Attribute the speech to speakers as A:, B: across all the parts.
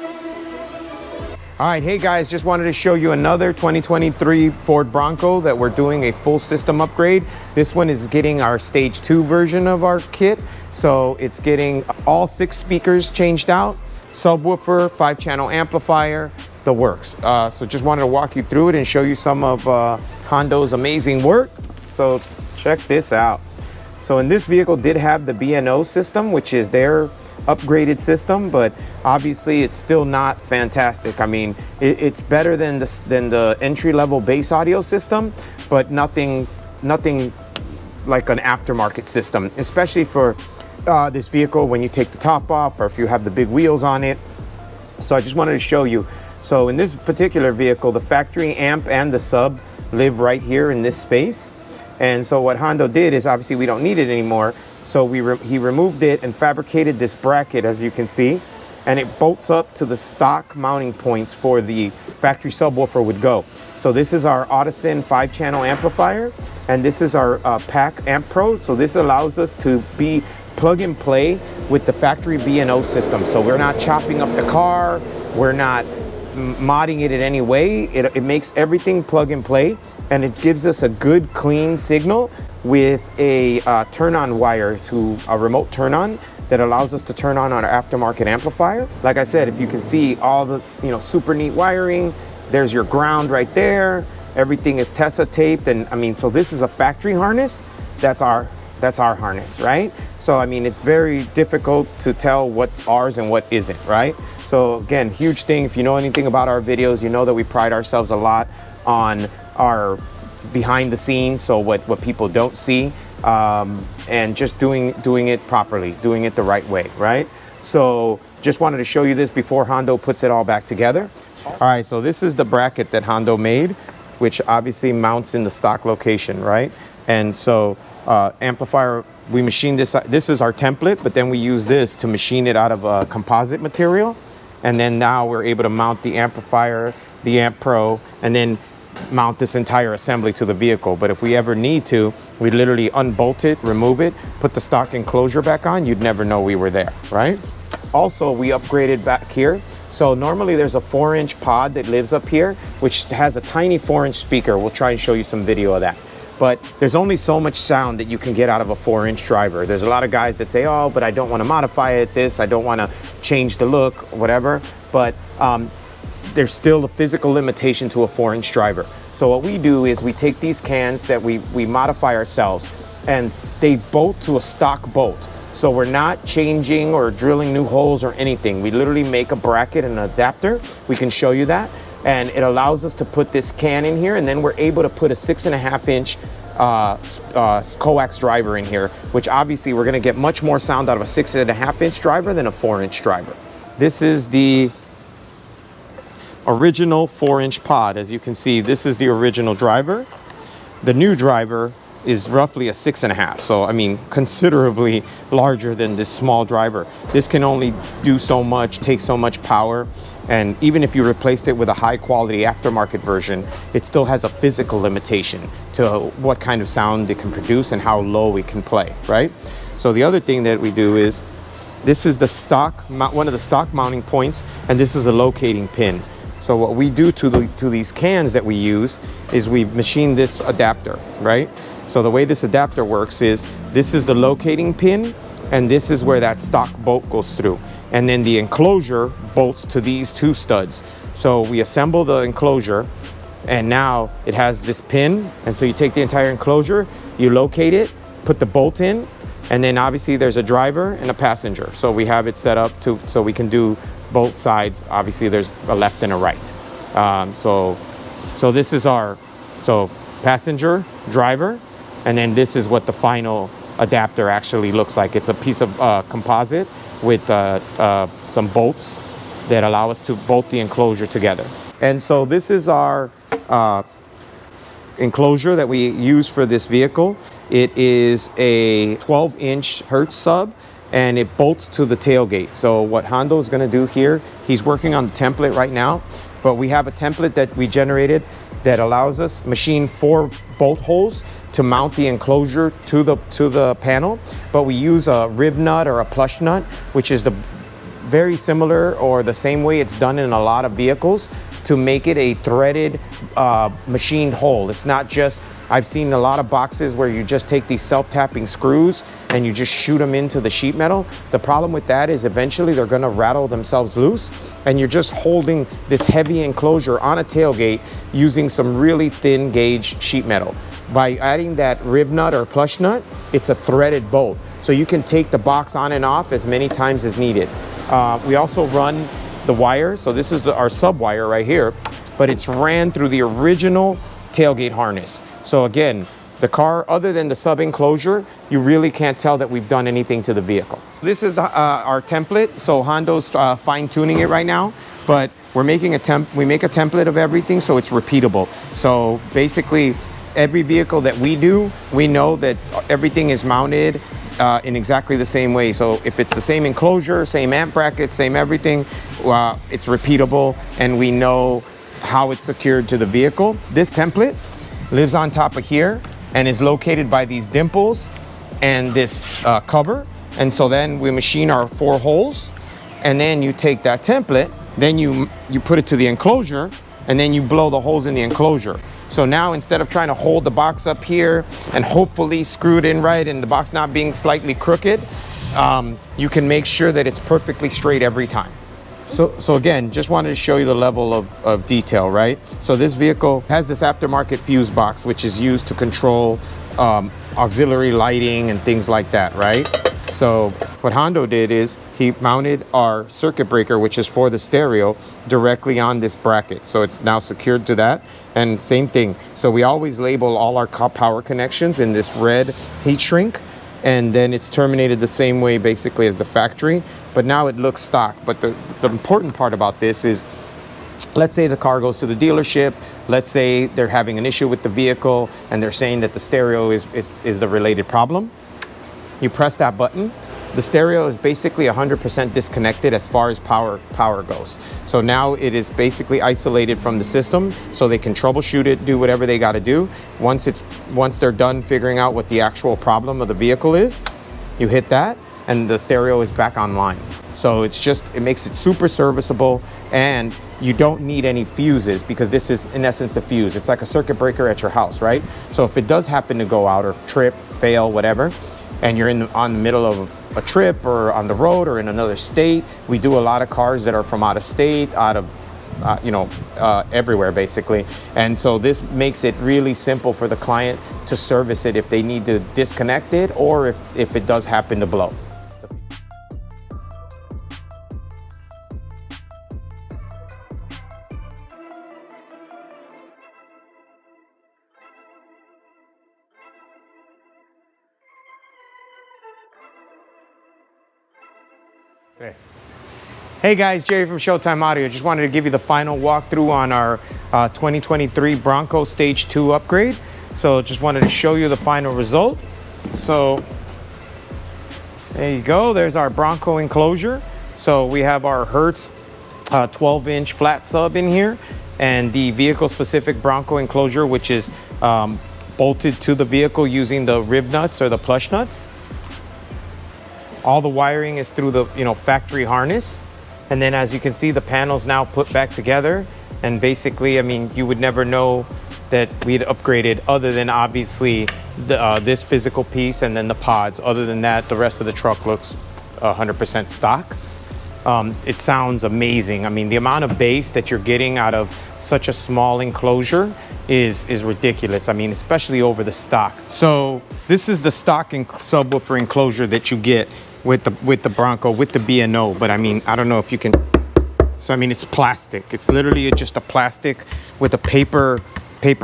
A: All right, hey guys, just wanted to show you another 2023 Ford Bronco that we're doing a full system upgrade. This one is getting our stage 2 version of our kit. So it's getting all 6 speakers changed out, subwoofer, 5-channel amplifier, the works. So just wanted to walk you through it and show you some of Honda's amazing work. So check this out. So in this vehicle did have the BNO system, which is their upgraded system, but obviously it's still not fantastic. I mean, it's better than the entry-level base audio system, but nothing like an aftermarket system, especially for this vehicle when you take the top off or if you have the big wheels on it. So I just wanted to show you. So in this particular vehicle, the factory amp and the sub live right here in this space. And so what Honda did is, obviously we don't need it anymore. So he removed it and fabricated this bracket, as you can see, and it bolts up to the stock mounting points for the factory subwoofer would go. So this is our Audison 5-channel amplifier, and this is our PAC Amp Pro. So this allows us to be plug and play with the factory B&O system. So we're not chopping up the car, we're not modding it in any way. It makes everything plug and play, and it gives us a good clean signal with a turn-on wire to a remote turn-on that allows us to turn on our aftermarket amplifier. Like I said, if you can see all this, super neat wiring, there's your ground right there. Everything is Tessa taped, and I mean, so this is a factory harness. That's our harness, right? So I mean, it's very difficult to tell what's ours and what isn't, right? So again, huge thing. If you know anything about our videos, you know that we pride ourselves a lot on our behind the scenes, so what people don't see, and just doing it properly, doing it the right way, right? So just wanted to show you this before Honda puts it all back together. All right, so this is the bracket that Honda made, which obviously mounts in the stock location, right? And so amplifier, we machined this. This is our template, but then we use this to machine it out of a composite material. And then now we're able to mount the amplifier, the Amp Pro, and then mount this entire assembly to the vehicle. But if we ever need to, we literally unbolt it, remove it, put the stock enclosure back on. You'd never know we were there, right? Also, we upgraded back here. So normally there's a 4-inch pod that lives up here, which has a tiny 4-inch speaker. We'll try and show you some video of that. But there's only so much sound that you can get out of a 4-inch driver. There's a lot of guys that say, oh, but I don't want to modify it this, I don't want to change the look, whatever. But there's still a physical limitation to a 4-inch driver. So what we do is we take these cans that we modify ourselves, and they bolt to a stock bolt. So we're not changing or drilling new holes or anything. We literally make a bracket and an adapter. We can show you that. And it allows us to put this can in here, and then we're able to put a 6.5-inch coax driver in here, which obviously we're gonna get much more sound out of a 6.5-inch driver than a 4-inch driver. This is the original 4-inch pod. As you can see, this is the original driver. The new driver is roughly a 6.5. So, I mean, considerably larger than this small driver. This can only do so much, take so much power. And even if you replaced it with a high quality aftermarket version, it still has a physical limitation to what kind of sound it can produce and how low it can play, right? So the other thing that we do is, this is the stock, one of the stock mounting points, and this is a locating pin. So what we do to these cans that we use is we machine this adapter, right? So the way this adapter works is, this is the locating pin, and this is where that stock bolt goes through. And then the enclosure bolts to these 2 studs. So we assemble the enclosure, and now it has this pin. And so you take the entire enclosure, you locate it, put the bolt in, and then obviously there's a driver and a passenger. So we have it set up so we can do both sides. Obviously there's a left and a right. So this is our passenger, driver, and then this is what the final adapter actually looks like. It's a piece of composite with some bolts that allow us to bolt the enclosure together. And so this is our enclosure that we use for this vehicle. It is a 12-inch Hertz sub, and it bolts to the tailgate. So what Hondo is going to do here, he's working on the template right now, but we have a template that we generated that allows us machine 4 bolt holes to mount the enclosure to the panel. But we use a riv nut or a plush nut, which is the very similar or the same way it's done in a lot of vehicles to make it a threaded, machined hole. It's not just, I've seen a lot of boxes where you just take these self-tapping screws and you just shoot them into the sheet metal. The problem with that is eventually they're gonna rattle themselves loose, and you're just holding this heavy enclosure on a tailgate using some really thin gauge sheet metal. By adding that rib nut or plush nut, it's a threaded bolt. So you can take the box on and off as many times as needed. We also run the wire. So this is our sub wire right here, but it's ran through the original tailgate harness. So again, the car, other than the sub enclosure, you really can't tell that we've done anything to the vehicle. This is our template. So Honda's fine tuning it right now, but we're making we make a template of everything so it's repeatable. So basically every vehicle that we do, we know that everything is mounted in exactly the same way. So if it's the same enclosure, same amp bracket, same everything, it's repeatable and we know how it's secured to the vehicle. This template lives on top of here and is located by these dimples and this cover. And so then we machine our 4 holes, and then you take that template, then you put it to the enclosure, and then you blow the holes in the enclosure. So now instead of trying to hold the box up here and hopefully screw it in right and the box not being slightly crooked, you can make sure that it's perfectly straight every time. So again, just wanted to show you the level of detail, right? So this vehicle has this aftermarket fuse box, which is used to control auxiliary lighting and things like that, right? So what Hondo did is he mounted our circuit breaker, which is for the stereo, directly on this bracket. So it's now secured to that. And same thing. So we always label all our power connections in this red heat shrink, and then it's terminated the same way basically as the factory, but now it looks stock. But the important part about this is, let's say the car goes to the dealership, let's say they're having an issue with the vehicle and they're saying that the stereo is the related problem. You press that button, the stereo is basically 100% disconnected as far as power goes. So now it is basically isolated from the system, so they can troubleshoot it, do whatever they got to do. Once they're done figuring out what the actual problem of the vehicle is, you hit that and the stereo is back online. So it makes it super serviceable, and you don't need any fuses because this is in essence the fuse. It's like a circuit breaker at your house, right? So if it does happen to go out or trip, fail, whatever, and you're on the middle of a trip or on the road or in another state, we do a lot of cars that are from out of state, out of everywhere basically. And so this makes it really simple for the client to service it if they need to disconnect it or if it does happen to blow. Hey guys, Jerry from Showtime Audio. Just wanted to give you the final walkthrough on our 2023 Bronco Stage 2 upgrade. So just wanted to show you the final result. So there you go. There's our Bronco enclosure. So we have our Hertz 12-inch flat sub in here, and the vehicle-specific Bronco enclosure, which is bolted to the vehicle using the rib nuts or the plush nuts. All the wiring is through the factory harness. And then as you can see, the panels now put back together. And basically, I mean, you would never know that we had upgraded other than obviously this physical piece and then the pods. Other than that, the rest of the truck looks 100% stock. It sounds amazing. I mean, the amount of bass that you're getting out of such a small enclosure is ridiculous. I mean, especially over the stock. So this is the stock subwoofer enclosure that you get with the Bronco, with the B&O. But I mean, I don't know if you can. So I mean, it's plastic. It's literally just a plastic with a paper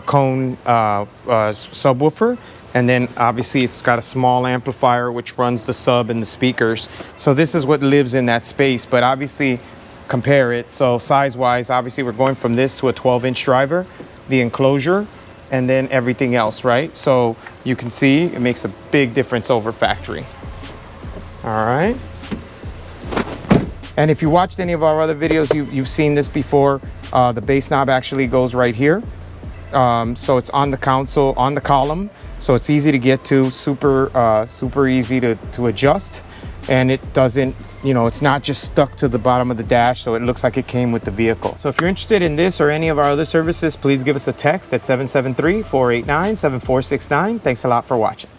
A: cone subwoofer. And then obviously it's got a small amplifier which runs the sub and the speakers. So this is what lives in that space, but obviously compare it. So size wise, obviously we're going from this to a 12-inch driver, the enclosure, and then everything else, right? So you can see it makes a big difference over factory. All right. And if you watched any of our other videos, you've seen this before. The bass knob actually goes right here. So it's on the console, on the column. So it's easy to get to, super easy to adjust. and it doesn't, you know, it's not just stuck to the bottom of the dash, so it looks like it came with the vehicle. So if you're interested in this or any of our other services, please give us a text at 773-489-7469. Thanks a lot for watching.